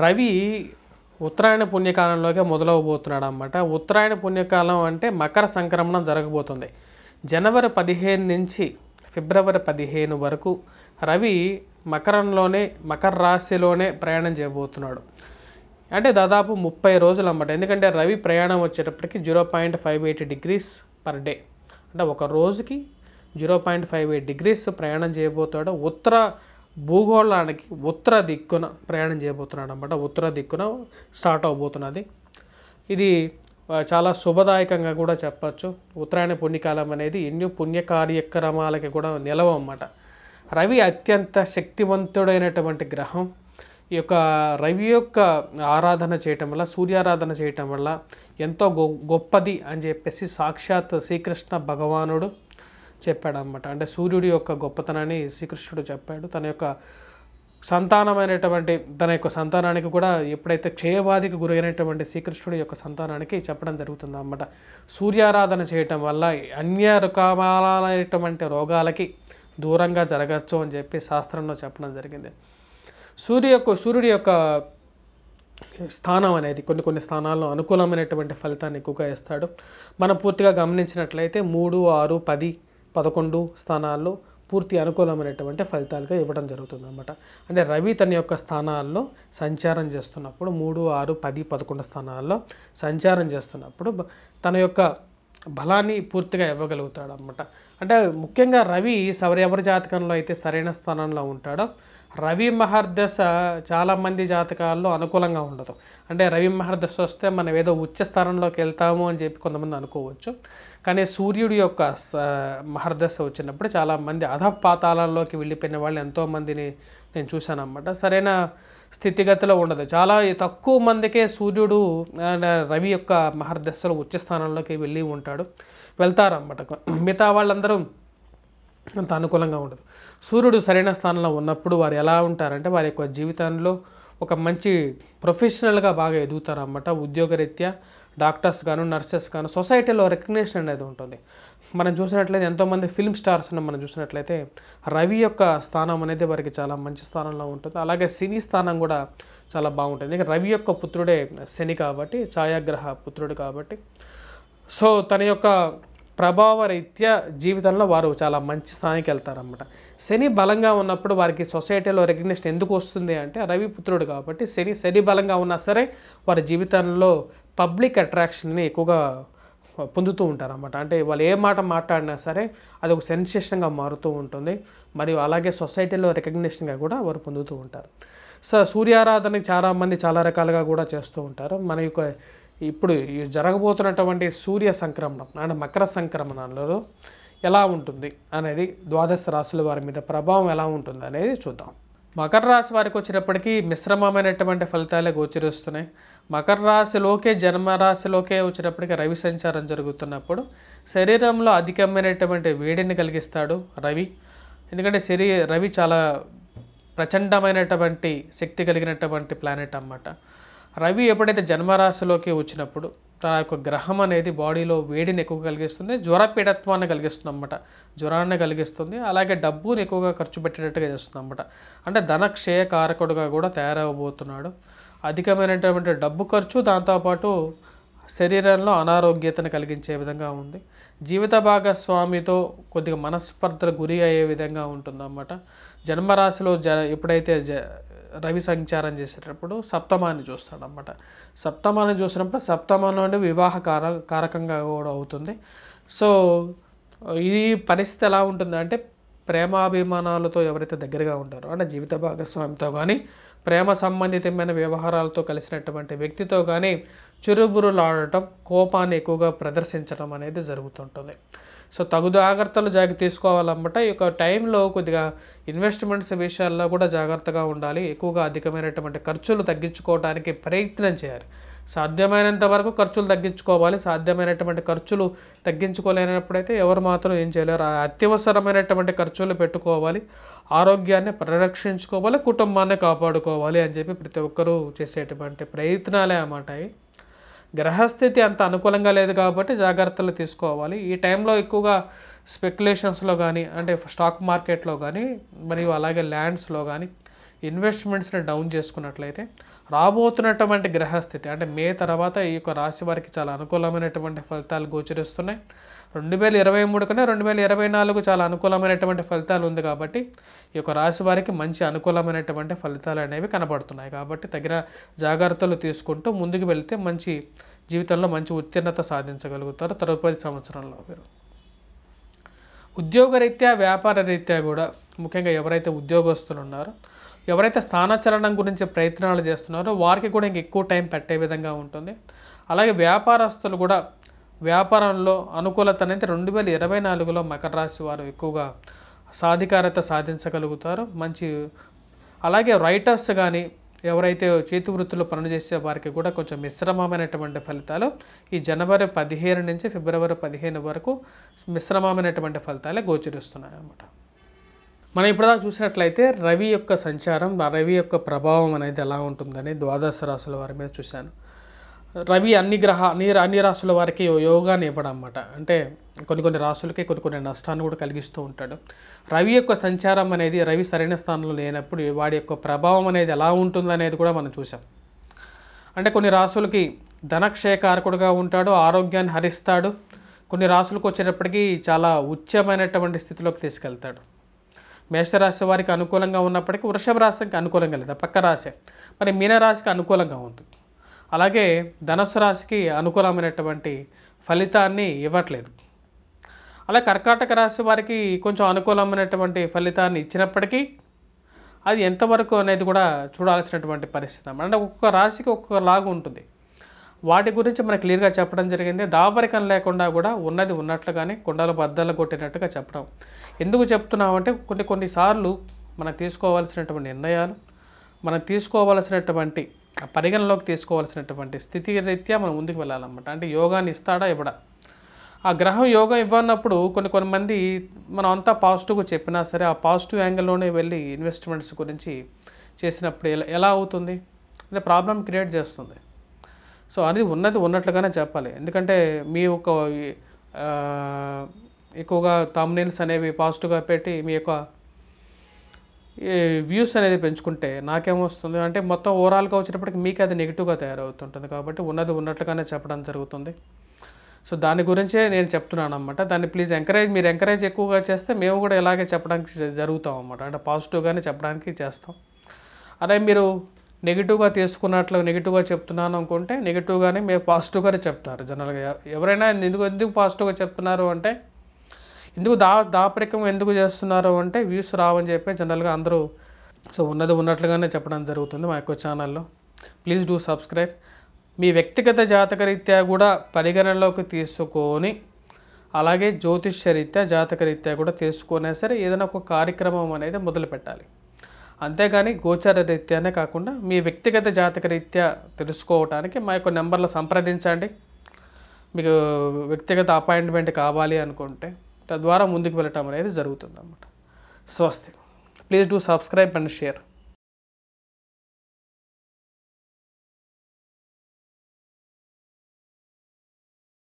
రవి ఉత్తరాయణ పుణ్యకాలంలోకే మొదలవబోతున్నాడు అన్నమాట. ఉత్తరాయణ పుణ్యకాలం అంటే మకర సంక్రమణం జరగబోతుంది. జనవరి 15 నుంచి ఫిబ్రవరి 15 వరకు రవి మకర రాశిలోనే ప్రయాణం చేయబోతున్నాడు. అంటే దాదాపు 30 రోజులు అన్నమాట. ఎందుకంటే రవి ప్రయాణం వచ్చేటప్పటికి 0.58 డిగ్రీస్ పర్ డే, అంటే ఒక రోజుకి 0.58 డిగ్రీస్ ప్రయాణం చేయబోతాడు. ఉత్తర భూగోళానికి ఉత్తర దిక్కున ప్రయాణం చేయబోతున్నాడు అన్నమాట. ఉత్తర దిక్కున స్టార్ట్ అవబోతున్నది. ఇది చాలా శుభదాయకంగా కూడా చెప్పచ్చు. ఉత్తరాయణ పుణ్యకాలం అనేది ఎన్నో పుణ్య కార్యక్రమాలకి కూడా నిలవ అన్నమాట. రవి అత్యంత శక్తివంతుడైనటువంటి గ్రహం. ఈ యొక్క రవి యొక్క ఆరాధన చేయటం వల్ల, సూర్యారాధన చేయటం వల్ల ఎంతో గొప్పది అని చెప్పేసి సాక్షాత్ శ్రీకృష్ణ భగవానుడు చెప్పాడన్నమాట. అంటే సూర్యుడి యొక్క గొప్పతనాన్ని శ్రీకృష్ణుడు చెప్పాడు. తన యొక్క సంతానానికి కూడా ఎప్పుడైతే క్షయవ్యాధికి గురైనటువంటి శ్రీకృష్ణుడి యొక్క సంతానానికి చెప్పడం జరుగుతుంది అన్నమాట. సూర్యారాధన చేయటం వల్ల అన్య రకాలైనటువంటి రోగాలకి దూరంగా జరగచ్చు అని చెప్పి శాస్త్రంలో చెప్పడం జరిగింది. సూర్యుడి యొక్క స్థానం అనేది కొన్ని స్థానాల్లో అనుకూలమైనటువంటి ఫలితాన్ని ఎక్కువగా ఇస్తాడు. మనం పూర్తిగా గమనించినట్లయితే 3, 6, 10, 11 స్థానాల్లో పూర్తి అనుకూలమైనటువంటి ఫలితాలుగా ఇవ్వడం జరుగుతుంది అన్నమాట. అంటే రవి తన యొక్క స్థానాల్లో సంచారం చేస్తున్నప్పుడు 3, 6, 10, 11 స్థానాల్లో సంచారం చేస్తున్నప్పుడు తన యొక్క బలాన్ని పూర్తిగా ఇవ్వగలుగుతాడు అన్నమాట. అంటే ముఖ్యంగా రవి ఎవరి జాతకంలో అయితే సరైన స్థానంలో ఉంటాడో, రవి మహర్దశ చాలామంది జాతకాల్లో అనుకూలంగా ఉండదు. అంటే రవి మహర్దశ వస్తే మనం ఏదో ఉచ్చ స్థానంలోకి వెళ్తాము అని చెప్పి కొంతమంది అనుకోవచ్చు. కానీ సూర్యుడి యొక్క మహర్దశ వచ్చినప్పుడు చాలామంది అధపాతాళంలోకి వెళ్ళిపోయిన వాళ్ళు ఎంతోమందిని నేను చూశాను అన్నమాట. సరైన స్థితిగతిలో ఉండదు. చాలా తక్కువ మందికే సూర్యుడు రవి యొక్క మహర్దశలో ఉచ్చ స్థానంలోకి వెళ్తారన్నమాట. మిగతా వాళ్ళందరూ అంత అనుకూలంగా ఉండదు. సూర్యుడు సరైన స్థానంలో ఉన్నప్పుడు వారు ఎలా ఉంటారంటే వారి యొక్క జీవితంలో ఒక మంచి ప్రొఫెషనల్గా బాగా ఎదుగుతారన్నమాట. ఉద్యోగరీత్యా డాక్టర్స్ గాను, నర్సెస్ గాను సొసైటీలో రికగ్నిషన్ అనేది ఉంటుంది. మనం చూసినట్లయితే ఎంతోమంది ఫిల్మ్ స్టార్స్ని మనం చూసినట్లయితే రవి యొక్క స్థానం అనేది వారికి చాలా మంచి స్థానంలో ఉంటుంది. అలాగే సినీ స్థానం కూడా చాలా బాగుంటుంది. ఎందుకంటే రవి యొక్క పుత్రుడే శని కాబట్టి, ఛాయాగ్రహ పుత్రుడు కాబట్టి, సో తన యొక్క ప్రభావ రీత్యా జీవితంలో వారు చాలా మంచి స్థానానికి వెళ్తారన్నమాట. శని బలంగా ఉన్నప్పుడు వారికి సొసైటీలో రికగ్నిషన్ ఎందుకు వస్తుంది అంటే రవి పుత్రుడు కాబట్టి. శని బలంగా ఉన్నా సరే వారి జీవితంలో పబ్లిక్ అట్రాక్షన్ని ఎక్కువగా పొందుతూ ఉంటారన్నమాట. అంటే వాళ్ళు ఏ మాట మాట్లాడినా సరే అది ఒక సెన్సేషన్గా మారుతూ ఉంటుంది. మరియు అలాగే సొసైటీలో రికగ్నిషన్గా కూడా వారు పొందుతూ ఉంటారు. సో సూర్యారాధనకి చాలామంది చాలా రకాలుగా కూడా చేస్తూ ఉంటారు. మన యొక్క ఇప్పుడు జరగబోతున్నటువంటి సూర్య సంక్రమణం అంటే మకర సంక్రమణంలో ఎలా ఉంటుంది అనేది, ద్వాదశ రాశుల వారి మీద ప్రభావం ఎలా ఉంటుంది అనేది చూద్దాం. మకర రాశి వారికి వచ్చేటప్పటికీ మిశ్రమమైనటువంటి ఫలితాలే గోచరిస్తున్నాయి. మకర రాశిలోకే జన్మరాశిలోకే వచ్చేటప్పటికి రవి సంచారం జరుగుతున్నప్పుడు శరీరంలో అధికమైనటువంటి వేడిని కలిగిస్తాడు రవి. ఎందుకంటే రవి చాలా ప్రచండమైనటువంటి శక్తి కలిగినటువంటి ప్లానెట్ అన్నమాట. రవి ఎప్పుడైతే జన్మరాశిలోకి వచ్చినప్పుడు తన యొక్క గ్రహం అనేది బాడీలో వేడిని ఎక్కువ కలిగిస్తుంది, జ్వరపీడత్వాన్ని కలిగిస్తుంది అన్నమాట. జ్వరాన్ని కలిగిస్తుంది, అలాగే డబ్బుని ఎక్కువగా ఖర్చు పెట్టేటట్టుగా చేస్తుంది అన్నమాట. అంటే ధనక్షయకారకుడుగా కూడా తయారవబోతున్నాడు. అధికమైనటువంటి డబ్బు ఖర్చు, దాంతోపాటు శరీరంలో అనారోగ్యతను కలిగించే విధంగా ఉంది. జీవిత భాగస్వామితో కొద్దిగా మనస్పర్ధలు గురి అయ్యే విధంగా ఉంటుందన్నమాట. జన్మరాశిలో ఎప్పుడైతే రవి సంచారం చేసేటప్పుడు సప్తమాన్ని చూస్తాడన్నమాట. సప్తమాన్ని చూసినప్పుడు సప్తమం నుండి వివాహ కారకంగా కూడా అవుతుంది. సో ఈ పరిస్థితి ఎలా ఉంటుంది అంటే ప్రేమాభిమానాలతో ఎవరైతే దగ్గరగా ఉంటారో అంటే జీవిత భాగస్వామితో కానీ, ప్రేమ సంబంధితమైన వ్యవహారాలతో కలిసినటువంటి వ్యక్తితో కానీ చురుబురులాడటం, కోపాన్ని ఎక్కువగా ప్రదర్శించడం అనేది జరుగుతుంటుంది. సో తగు జాగ్రత్తలు తీసుకోవాలన్నమాట. ఈ యొక్క టైంలో కొద్దిగా ఇన్వెస్ట్మెంట్స్ విషయాల్లో కూడా జాగ్రత్తగా ఉండాలి. ఎక్కువగా అధికమైనటువంటి ఖర్చులు తగ్గించుకోవడానికి ప్రయత్నం చేయాలి. సాధ్యమైనంత వరకు ఖర్చులు తగ్గించుకోవాలి. సాధ్యమైనటువంటి ఖర్చులు తగ్గించుకోలేనప్పుడైతే ఎవరు మాత్రం ఏం చేయలేరు. అత్యవసరమైనటువంటి ఖర్చులు పెట్టుకోవాలి, ఆరోగ్యాన్ని పరిరక్షించుకోవాలి, కుటుంబాన్ని కాపాడుకోవాలి అని చెప్పి ప్రతి ఒక్కరూ చేసేటువంటి ప్రయత్నాలే అన్నమాట. గ్రహస్థితి అంత అనుకూలంగా లేదు కాబట్టి జాగ్రత్తలు తీసుకోవాలి. ఈ టైంలో ఎక్కువగా స్పెక్యులేషన్స్లో కానీ, అంటే స్టాక్ మార్కెట్లో కానీ, మరియు అలాగే ల్యాండ్స్లో కానీ ఇన్వెస్ట్మెంట్స్ని డౌన్ చేసుకున్నట్లయితే రాబోతున్నటువంటి గ్రహస్థితి అంటే మే తర్వాత ఈ యొక్క రాశి వారికి చాలా అనుకూలమైనటువంటి ఫలితాలు గోచరిస్తున్నాయి. 2023 కన్నా 2024 చాలా అనుకూలమైనటువంటి ఫలితాలు ఉంది కాబట్టి ఈ యొక్క రాశి వారికి మంచి అనుకూలమైనటువంటి ఫలితాలు అనేవి కనబడుతున్నాయి. కాబట్టి తగిన జాగ్రత్తలు తీసుకుంటూ ముందుకు వెళ్తే మంచి జీవితంలో మంచి ఉత్తీర్ణత సాధించగలుగుతారు తదుపరి సంవత్సరంలో. మీరు ఉద్యోగరీత్యా వ్యాపార రీత్యా కూడా ముఖ్యంగా ఎవరైతే ఉద్యోగస్తులు ఉన్నారో ఎవరైతే స్థానచలనం గురించి ప్రయత్నాలు చేస్తున్నారో వారికి కూడా ఇంక ఎక్కువ టైం పట్టే విధంగా ఉంటుంది. అలాగే వ్యాపారస్తులు కూడా వ్యాపారంలో అనుకూలత అనేది 2024లో మకర రాశి వారు ఎక్కువగా సాధికారత సాధించగలుగుతారు. మంచి అలాగే రైటర్స్ కానీ ఎవరైతే చేతి వృత్తుల్లో పనులు చేసే వారికి కూడా కొంచెం మిశ్రమమైనటువంటి ఫలితాలు ఈ జనవరి 15 నుంచి ఫిబ్రవరి 15 వరకు మిశ్రమమైనటువంటి ఫలితాలే గోచరిస్తున్నాయి అన్నమాట. మనం ఇప్పటిదాకా చూసినట్లయితే రవి యొక్క సంచారం, రవి యొక్క ప్రభావం అనేది ఎలా ఉంటుందని ద్వాదశ రాశుల వారి మీద చూశాను. రవి అన్ని రాశుల వారికి యోగాన్ని ఇవ్వడం అన్నమాట. అంటే కొన్ని రాశులకి కొన్ని నష్టాన్ని కూడా కలిగిస్తూ ఉంటాడు. రవి యొక్క సంచారం అనేది రవి సరైన స్థానంలో లేనప్పుడు వాడి యొక్క ప్రభావం అనేది ఎలా ఉంటుందనేది కూడా మనం చూసాం. అంటే కొన్ని రాశులకి ధనక్షయకారకుడుగా ఉంటాడు, ఆరోగ్యాన్ని హరిస్తాడు. కొన్ని రాశులకు వచ్చేటప్పటికి చాలా ఉచ్చమైనటువంటి స్థితిలోకి తీసుకెళ్తాడు. మేషరాశి వారికి అనుకూలంగా ఉన్నప్పటికీ వృషభ రాశికి అనుకూలంగా లేదు, పక్క రాశి. మరి మీనరాశికి అనుకూలంగా ఉంటుంది. అలాగే ధనుస్సు రాశికి అనుకూలమైనటువంటి ఫలితాన్ని ఇవ్వట్లేదు. అలా కర్కాటక రాశి వారికి కొంచెం అనుకూలమైనటువంటి ఫలితాన్ని ఇచ్చినప్పటికీ అది ఎంతవరకు అనేది కూడా చూడాల్సినటువంటి పరిస్థితి. అంటే ఒక్కొక్క రాశికి ఒక్కొక్క లాగా ఉంటుంది. వాటి గురించి మనకు క్లియర్గా చెప్పడం జరిగింది. దాపరికం లేకుండా కూడా ఉన్నది ఉన్నట్లుగానే కుండలు బద్దలు కొట్టినట్టుగా చెప్పడం. ఎందుకు చెప్తున్నామంటే కొన్నిసార్లు మనం తీసుకోవాల్సినటువంటి నిర్ణయాలు, మనం తీసుకోవాల్సినటువంటి పరిగణలోకి తీసుకోవాల్సినటువంటి స్థితి రీత్యా మనం ముందుకు వెళ్ళాలన్నమాట. అంటే యోగాన్ని ఇస్తాడా ఇవ్వడా, ఆ గ్రహం యోగం ఇవ్వనప్పుడు కొంతమంది మనం అంతా పాజిటివ్గా చెప్పినా సరే ఆ పాజిటివ్ యాంగిల్లోనే వెళ్ళి ఇన్వెస్ట్మెంట్స్ గురించి చేసినప్పుడు ఎలా అవుతుంది, అదే ప్రాబ్లం క్రియేట్ చేస్తుంది. సో అది ఉన్నది ఉన్నట్లుగానే చెప్పాలి. ఎందుకంటే మీ యొక్క ఎక్కువగా థంబ్నెయిల్స్ అనేవి పాజిటివ్గా పెట్టి మీ యొక్క వ్యూస్ అనేది పెంచుకుంటే నాకేమొస్తుంది అంటే మొత్తం ఓవరాల్గా వచ్చేటప్పటికి మీకు అది నెగిటివ్గా తయారవుతుంటుంది. కాబట్టి ఉన్నది ఉన్నట్లుగానే చెప్పడం జరుగుతుంది. సో దాని గురించే నేను చెప్తున్నాను అన్నమాట. దాన్ని ప్లీజ్ మీరు ఎంకరేజ్ ఎక్కువగా చేస్తే మేము కూడా ఇలాగే చెప్పడానికి జరుగుతాం అన్నమాట. అంటే పాజిటివ్గానే చెప్పడానికి చేస్తాం. అదే మీరు నెగిటివ్గా తీసుకున్నట్లు నెగిటివ్గా చెప్తున్నాను అనుకుంటే నెగిటివ్గానే మీరు పాజిటివ్గానే చెప్తారు జనరల్గా. ఎవరైనా ఎందుకు పాజిటివ్గా చెప్తున్నారు అంటే ఎందుకు దాపరికం ఎందుకు చేస్తున్నారు అంటే వ్యూస్ రావని చెప్పి జనరల్గా అందరూ సో ఉన్నది ఉన్నట్లుగానే చెప్పడం జరుగుతుంది మా యొక్క ఛానల్లో. Please do subscribe. మీ వ్యక్తిగత జాతకరీత్యా కూడా పరిగణనలోకి తీసుకొని అలాగే జ్యోతిష్యరీత్యా జాతకరీత్యా కూడా తీసుకునే సరే ఏదైనా ఒక కార్యక్రమం అనేది మొదలు పెట్టాలి. అంతేగాని గోచార రీత్యానే కాకుండా మీ వ్యక్తిగత జాతకరీత్యా తెలుసుకోవడానికి మా యొక్క నెంబర్లో సంప్రదించండి. మీకు వ్యక్తిగత అపాయింట్మెంట్ కావాలి అనుకుంటే తద్వారా ముందుకు వెళ్ళటం అనేది జరుగుతుంది అన్నమాట. స్వస్తి. Please do subscribe and share.